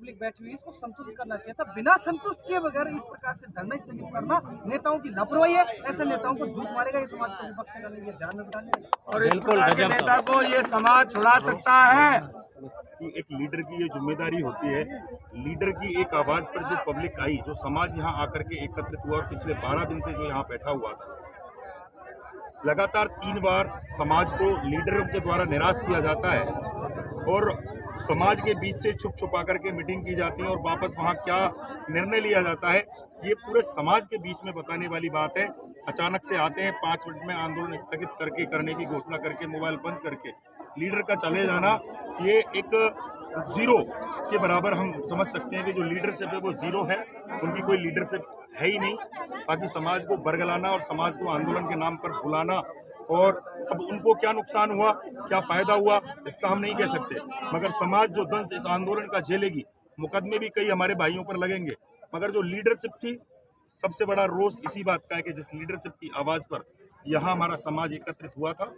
Public बैठी हुई है, इसको संतुष्ट करना चाहिए था। बिना संतुष्ट किए बगैर इस प्रकार से धरना स्थगित करना नेताओं की लापरवाही है। ऐसे नेताओं को झूठ मारेगा ये समाज को विपक्ष का नहीं, ये ध्यान में डालिए। और बिल्कुल नेता को ये समाज छुड़ा सकता है कि एक लीडर की ये जिम्मेदारी होती है। लीडर की एक आवाज पर जो पब्लिक आई, जो समाज यहाँ आकर के एकत्रित हुआ और पिछले 12 दिन से जो यहाँ बैठा हुआ था, लगातार 3 बार समाज को लीडरों के द्वारा निराश किया जाता है और समाज के बीच से छुप छुपा करके मीटिंग की जाती है और वापस वहाँ क्या निर्णय लिया जाता है ये पूरे समाज के बीच में बताने वाली बात है। अचानक से आते हैं, 5 मिनट में आंदोलन स्थगित करके करने की घोषणा करके मोबाइल बंद करके लीडर का चले जाना, ये एक जीरो के बराबर हम समझ सकते हैं कि जो लीडरशिप है वो जीरो है, उनकी कोई लीडरशिप है ही नहीं। बाकी समाज को बरगलाना और समाज को आंदोलन के नाम पर बुलाना, और अब उनको क्या नुकसान हुआ, क्या फायदा हुआ, इसका हम नहीं कह सकते, मगर समाज जो दंश इस आंदोलन का झेलेगी, मुकदमे भी कई हमारे भाइयों पर लगेंगे। मगर जो लीडरशिप थी, सबसे बड़ा रोष इसी बात का है कि जिस लीडरशिप की आवाज पर यहाँ हमारा समाज एकत्रित हुआ था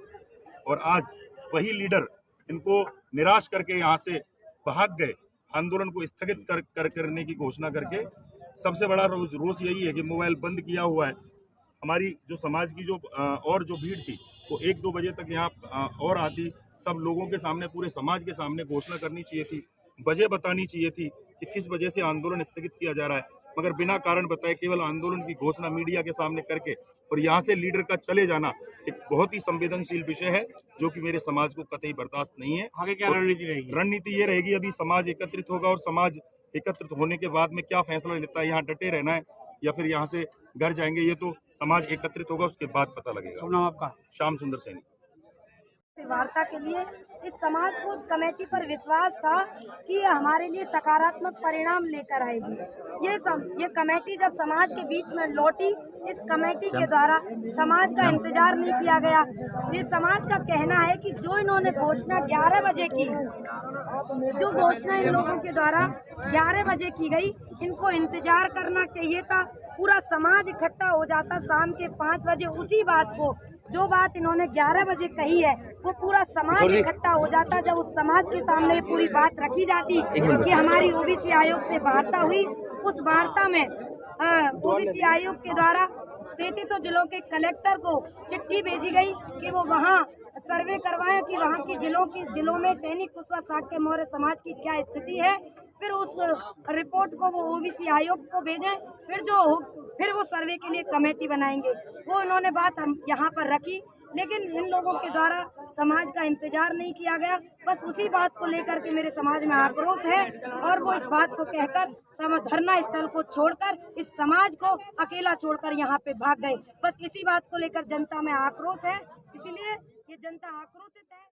और आज वही लीडर इनको निराश करके यहाँ से भाग गए, आंदोलन को स्थगित करने की घोषणा करके। सबसे बड़ा रोष यही है कि मोबाइल बंद किया हुआ है। हमारी जो समाज की जो और जो भीड़ थी वो 1-2 बजे तक यहाँ और आती, सब लोगों के सामने, पूरे समाज के सामने घोषणा करनी चाहिए थी, वजह बतानी चाहिए थी कि किस वजह से आंदोलन स्थगित किया जा रहा है, मगर बिना कारण बताए केवल आंदोलन की घोषणा मीडिया के सामने करके और यहाँ से लीडर का चले जाना एक बहुत ही संवेदनशील विषय है, जो कि मेरे समाज को कतई बर्दाश्त नहीं है। आगे क्या रणनीति रहेगी? रणनीति ये रहेगी, अभी समाज एकत्रित होगा और समाज एकत्रित होने के बाद में क्या फैसला लेता है, यहाँ डटे रहना है या फिर यहाँ से घर जाएंगे, ये तो समाज एकत्रित होगा उसके बाद पता लगेगा। शुभ नाम आपका? श्याम सुंदर सैनी। वार्ता के लिए इस समाज को उस कमेटी पर विश्वास था कि ये हमारे लिए सकारात्मक परिणाम लेकर आएगी। ये कमेटी जब समाज के बीच में लौटी, इस कमेटी के द्वारा समाज का इंतजार नहीं किया गया। ये समाज का कहना है कि जो इन्होंने घोषणा 11 बजे की, जो घोषणा इन लोगों के द्वारा 11 बजे की गई, इनको इंतजार करना चाहिए था। पूरा समाज इकट्ठा हो जाता शाम के 5 बजे, उसी बात को, जो बात इन्होंने 11 बजे कही है, वो पूरा समाज इकट्ठा हो जाता। जब उस समाज के सामने पूरी बात रखी जाती कि हमारी ओबीसी आयोग से वार्ता हुई, उस वार्ता में ओबीसी आयोग के द्वारा 3300 जिलों के कलेक्टर को चिट्ठी भेजी गई कि वो वहाँ सर्वे करवाएं कि वहाँ की जिलों में सैनिक कुशवाहा शाक्य मौर्य समाज की क्या स्थिति है। फिर उस रिपोर्ट को वो ओबीसी आयोग को भेजें, फिर वो सर्वे के लिए कमेटी बनाएंगे। वो इन्होंने बात हम यहाँ पर रखी, लेकिन इन लोगों के द्वारा समाज का इंतजार नहीं किया गया। बस उसी बात को लेकर के मेरे समाज में आक्रोश है और वो इस बात को कहकर धरना स्थल को छोड़कर इस समाज को अकेला छोड़कर यहाँ पे भाग गए। बस इसी बात को लेकर जनता में आक्रोश है, इसीलिए ये जनता आक्रोशित है।